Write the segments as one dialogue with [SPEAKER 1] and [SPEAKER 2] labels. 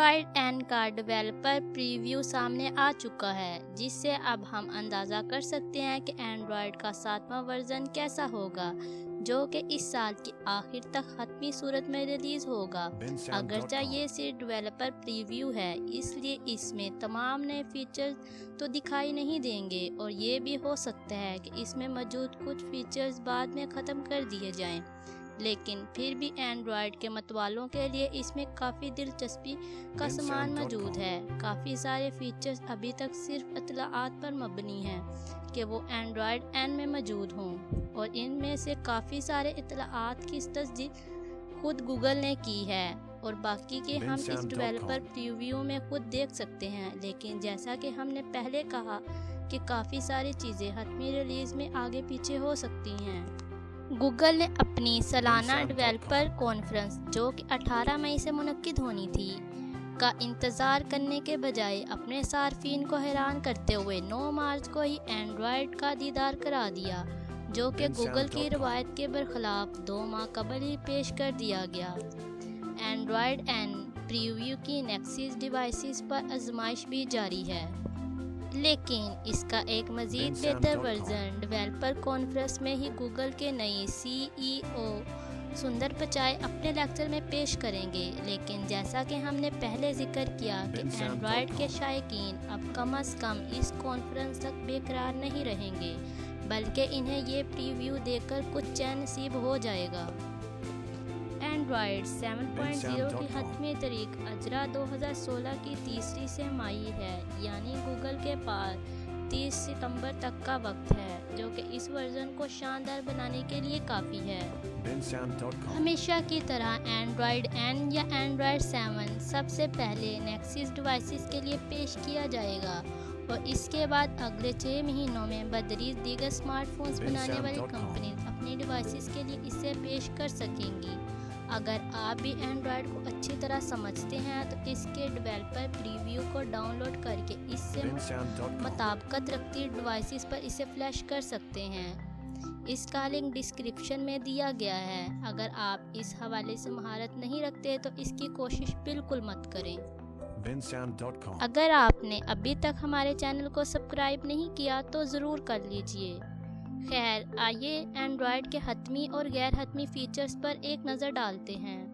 [SPEAKER 1] Android N کا developer preview سامنے آ چکا ہے، جس سے اب ہم اندازہ کر سکتے ہیں کہ Android کا 7واں ورژن کیسا ہوگا، جو کہ اس سال کی آخر تک حتمی صورت میں ریلیز ہوگا۔ اگرچہ یہ صرف ڈیولپر پریویو ہے، اس لیے اس میں تمام نئے فیچرز تو دکھائی نہیں دیں گے، اور یہ بھی ہو سکتا ہے کہ اس میں موجود کچھ فیچرز بعد میں ختم کر دیے جائیں، لیکن پھر بھی اینڈرائڈ کے متوالوں کے لیے اس میں کافی دلچسپی کا سامان موجود ہے۔ کافی سارے فیچرز ابھی تک صرف اطلاعات پر مبنی ہیں کہ وہ اینڈرائڈ این میں موجود ہوں، اور ان میں سے کافی سارے اطلاعات کی تصدیق خود گوگل نے کی ہے، اور باقی کے ہم اس ڈیولپر پریویو میں خود دیکھ سکتے ہیں۔ لیکن جیسا کہ ہم نے پہلے کہا کہ کافی ساری چیزیں حتمی ریلیز میں آگے پیچھے ہو سکتی ہیں۔ گوگل نے اپنی سالانہ ڈیولپر کانفرنس، جو کہ 18 مئی سے منعقد ہونی تھی، کا انتظار کرنے کے بجائے اپنے صارفین کو حیران کرتے ہوئے 9 مارچ کو ہی اینڈرائڈ کا دیدار کرا دیا، جو کہ گوگل کی روایت کے برخلاف 2 ماہ قبل ہی پیش کر دیا گیا۔ اینڈرائڈ این پریویو کی نیکسس ڈیوائسز پر آزمائش بھی جاری ہے، لیکن اس کا ایک مزید بہتر ورژن ڈیولپر کانفرنس میں ہی گوگل کے نئے CEO سندر پچائی اپنے لیکچر میں پیش کریں گے۔ لیکن جیسا کہ ہم نے پہلے ذکر کیا کہ اینڈرائڈ کے شائقین اب کم از کم اس کانفرنس تک بے قرار نہیں رہیں گے، بلکہ انہیں یہ پریویو دیکھ کر کچھ چین نصیب ہو جائے گا۔ اینڈرائڈ 7.0 کی حتمی تاریخ اجرا 2016 کی 3 سہ-ماہی ہے، یعنی گوگل کے پاس 30 ستمبر تک کا وقت ہے، جو کہ اس ورژن کو شاندار بنانے کے لیے کافی ہے۔ ہمیشہ کی طرح اینڈرائڈ این یا اینڈرائڈ 7 سب سے پہلے نیکسس ڈیوائسز کے لیے پیش کیا جائے گا، اور اس کے بعد اگلے 6 مہینوں میں بتدریج دیگر اسمارٹ فونز بنانے والی کمپنیز اپنی ڈیوائسز کے لیے اسے پیش کر سکیں گی۔ اگر آپ بھی اینڈرائڈ کو اچھی طرح سمجھتے ہیں تو اس کے ڈیولپر پریویو کو ڈاؤن لوڈ کر کے اس سے مطابقت رکھتی ڈیوائسز پر اسے فلیش کر سکتے ہیں۔ اس کا لنک ڈسکرپشن میں دیا گیا ہے۔ اگر آپ اس حوالے سے مہارت نہیں رکھتے تو اس کی کوشش بالکل مت کریں۔ اگر آپ نے ابھی تک ہمارے چینل کو سبسکرائب نہیں کیا تو ضرور کر لیجئے۔ خیر، آئیے اینڈرائڈ کے حتمی اور غیر حتمی فیچرز پر ایک نظر ڈالتے ہیں۔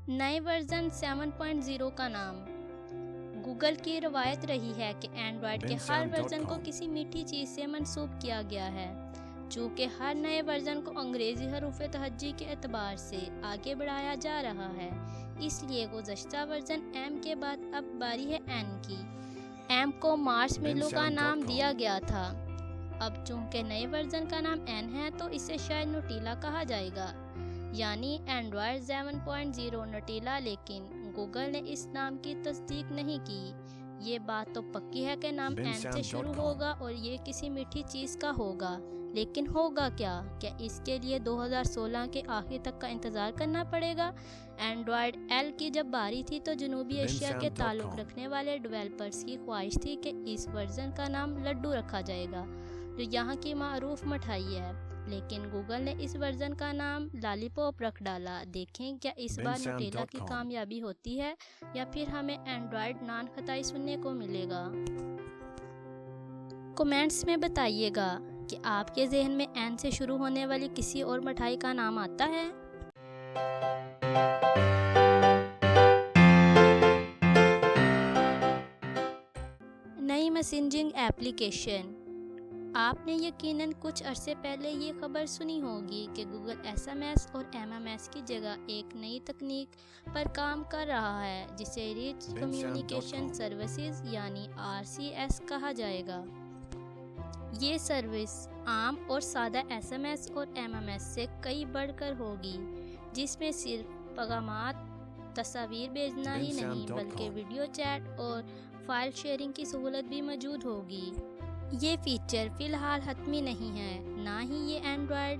[SPEAKER 1] نئے ورژن 7.0 کا نام۔ گوگل کی روایت رہی ہے کہ اینڈرائڈ کے ہر ورژن کو کسی میٹھی چیز سے منسوب کیا گیا ہے۔ چونکہ ہر نئے ورژن کو انگریزی حروف تہجی کے اعتبار سے آگے بڑھایا جا رہا ہے، اس لیے گزشتہ ورژن ایم کے بعد اب باری ہے این کی۔ ایم کو مارس میلو کا نام دیا گیا تھا۔ اب چونکہ نئے ورژن کا نام این ہے تو اسے شاید نوٹیلا کہا جائے گا، یعنی اینڈرائڈ 7.0 نوٹیلا، لیکن گوگل نے اس نام کی تصدیق نہیں کی۔ یہ بات تو پکی ہے کہ نام این سے شروع ہوگا اور یہ کسی میٹھی چیز کا ہوگا، لیکن ہوگا کیا اس کے لیے 2016 کے آخر تک کا انتظار کرنا پڑے گا؟ اینڈرائڈ ایل کی جب باری تھی تو جنوبی ایشیا کے تعلق رکھنے والے ڈیولپرز کی خواہش تھی کہ اس ورژن کا نام لڈو رکھا جائے گا، جو یہاں کی معروف مٹھائی ہے، لیکن گوگل نے اس ورژن کا نام لالی پاپ رکھ ڈالا۔ دیکھیں کیا اس بار نوٹیلا کی کامیابی ہوتی ہے یا پھر ہمیں اینڈرائڈ نان خطائی سننے کو ملے گا۔ کمنٹس میں بتائیے گا کہ آپ کے ذہن میں این سے شروع ہونے والی کسی اور مٹھائی کا نام آتا ہے؟ نئی میسنجنگ ایپلیکیشن۔ آپ نے یقیناً کچھ عرصے پہلے یہ خبر سنی ہوگی کہ گوگل SMS اور MMS کی جگہ ایک نئی تکنیک پر کام کر رہا ہے جسے ریچ کمیونیکیشن سروسز یعنی RCS کہا جائے گا۔ یہ سروس عام اور سادہ SMS اور MMS سے کئی بڑھ کر ہوگی، جس میں صرف پیغامات، تصاویر بھیجنا ہی نہیں بلکہ ویڈیو چیٹ اور فائل شیئرنگ کی سہولت بھی موجود ہوگی۔ یہ فیچر فی الحال حتمی نہیں ہے، نہ ہی یہ اینڈرائڈ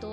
[SPEAKER 1] 2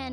[SPEAKER 1] N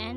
[SPEAKER 1] N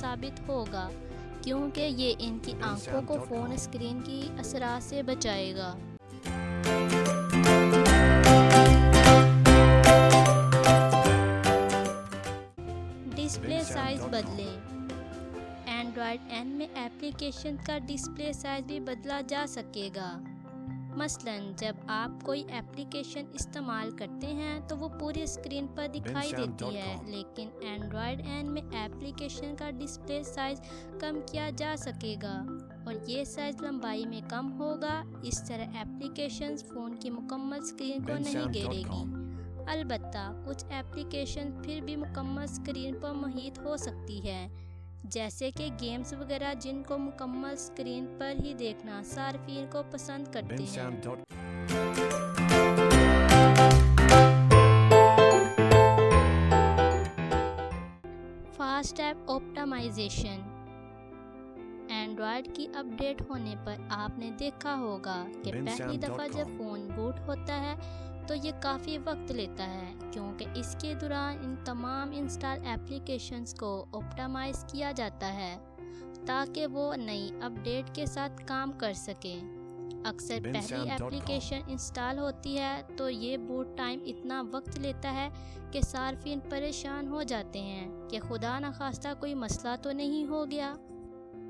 [SPEAKER 1] ثابت ہوگا، کیونکہ یہ ان کی آنکھوں کو فون اسکرین کی اثرات سے بچائے گا۔ ڈسپلے سائز بدلیں۔ اینڈرائیڈ این میں ایپلیکیشن کا ڈسپلے سائز بھی بدلا جا سکے گا۔ مثلاً جب آپ کوئی ایپلیکیشن استعمال کرتے ہیں تو وہ پوری اسکرین پر دکھائی دیتی ہے، لیکن اینڈرائیڈ این میں ایپلیکیشن کا ڈسپلے سائز کم کیا جا سکے گا اور یہ سائز لمبائی میں کم ہوگا۔ اس طرح ایپلیکیشنز فون کی مکمل اسکرین کو نہیں گھیرے گی۔ البتہ کچھ ایپلیکیشن پھر بھی مکمل اسکرین پر محیط ہو سکتی ہے، جیسے کہ گیمز وغیرہ، جن کو مکمل اسکرین پر ہی دیکھنا صارفین کو پسند کرتے ہیں۔ Fast app optimisation. اینڈرائیڈ کی اپ ڈیٹ ہونے پر آپ نے دیکھا ہوگا کہ پہلی دفعہ جب فون بوٹ ہوتا ہے تو یہ کافی وقت لیتا ہے، کیونکہ اس کے دوران ان تمام انسٹال ایپلیکیشنز کو آپٹمائز کیا جاتا ہے تاکہ وہ نئی اپ ڈیٹ کے ساتھ کام کر سکیں۔ اکثر پہلی ایپلیکیشن انسٹال ہوتی ہے تو یہ بوٹ ٹائم اتنا وقت لیتا ہے کہ صارفین پریشان ہو جاتے ہیں کہ خدا نخواستہ کوئی مسئلہ تو نہیں ہو گیا۔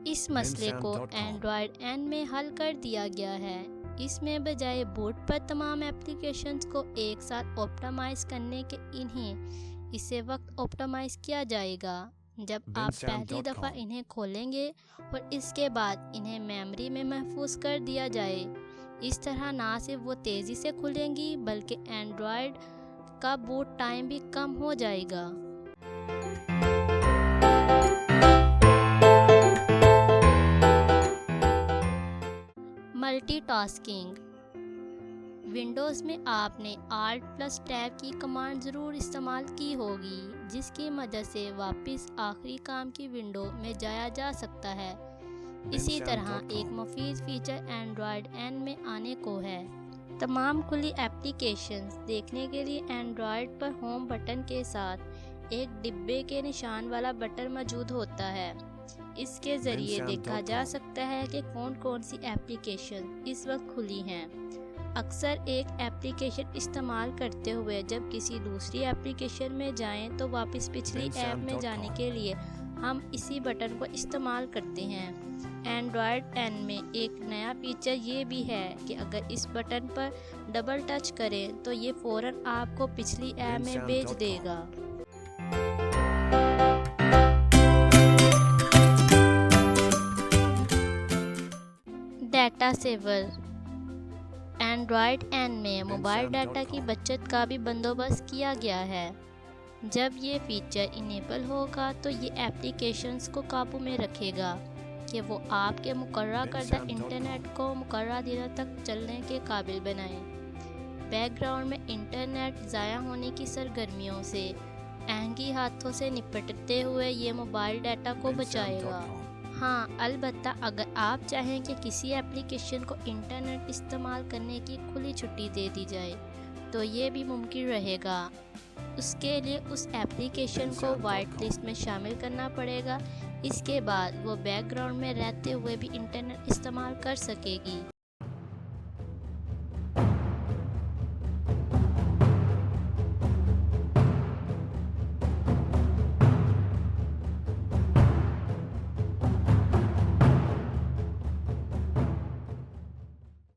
[SPEAKER 1] اس مسئلے کو اینڈرائیڈ این میں حل کر دیا گیا ہے۔ اس میں بجائے بوٹ پر تمام ایپلیکیشنز کو ایک ساتھ آپٹمائز کرنے کے انہیں اسے وقت آپٹمائز کیا جائے گا جب آپ پہلی دفعہ انہیں کھولیں گے اور اس کے بعد انہیں میموری میں محفوظ کر دیا جائے۔ اس طرح نہ صرف وہ تیزی سے کھلیں گی بلکہ اینڈرائیڈ کا بوٹ ٹائم بھی کم ہو جائے گا۔ Multi tasking. ونڈوز میں آپ نے Alt+Tab کی کمانڈ ضرور استعمال کی ہوگی، جس کی مدد سے واپس آخری کام کی ونڈو میں جایا جا سکتا ہے۔ اسی طرح ایک مفید فیچر اینڈرائیڈ این میں آنے کو ہے۔ تمام کھلی ایپلیکیشنز دیکھنے کے لیے اینڈرائیڈ پر ہوم بٹن کے ساتھ ایک ڈبے کے نشان والا بٹن موجود ہوتا ہے۔ اس کے ذریعے دیکھا جا سکتا ہے کہ کون کون سی ایپلیکیشن اس وقت کھلی ہیں۔ اکثر ایک ایپلیکیشن استعمال کرتے ہوئے جب کسی دوسری ایپلیکیشن میں جائیں تو واپس پچھلی ایپ میں جانے کے لیے ہم اسی بٹن کو استعمال کرتے ہیں۔ اینڈرائیڈ این میں ایک نیا فیچر یہ بھی ہے کہ اگر اس بٹن پر ڈبل ٹچ کریں تو یہ فوراً آپ کو پچھلی ایپ میں بھیج دے گا۔ Data saver. اینڈرائیڈ این میں موبائل ڈیٹا کی بچت کا بھی بندوبست کیا گیا ہے۔ جب یہ فیچر انیبل ہوگا تو یہ ایپلیکیشنز کو قابو میں رکھے گا کہ وہ آپ کے مقررہ کردہ انٹرنیٹ کو مقررہ دنوں تک چلنے کے قابل بنائیں۔ بیک گراؤنڈ میں انٹرنیٹ ضائع ہونے کی سرگرمیوں سے آہنگی ہاتھوں سے نپٹتے ہوئے یہ موبائل ڈیٹا کو بچائے گا۔ ہاں، البتہ اگر آپ چاہیں کہ کسی ایپلیکیشن کو انٹرنیٹ استعمال کرنے کی کھلی چھٹی دے دی جائے تو یہ بھی ممکن رہے گا۔ اس کے لیے اس ایپلیکیشن کو وائٹ لسٹ میں شامل کرنا پڑے گا۔ اس کے بعد وہ بیک گراؤنڈ میں رہتے ہوئے بھی انٹرنیٹ استعمال کر سکے گی۔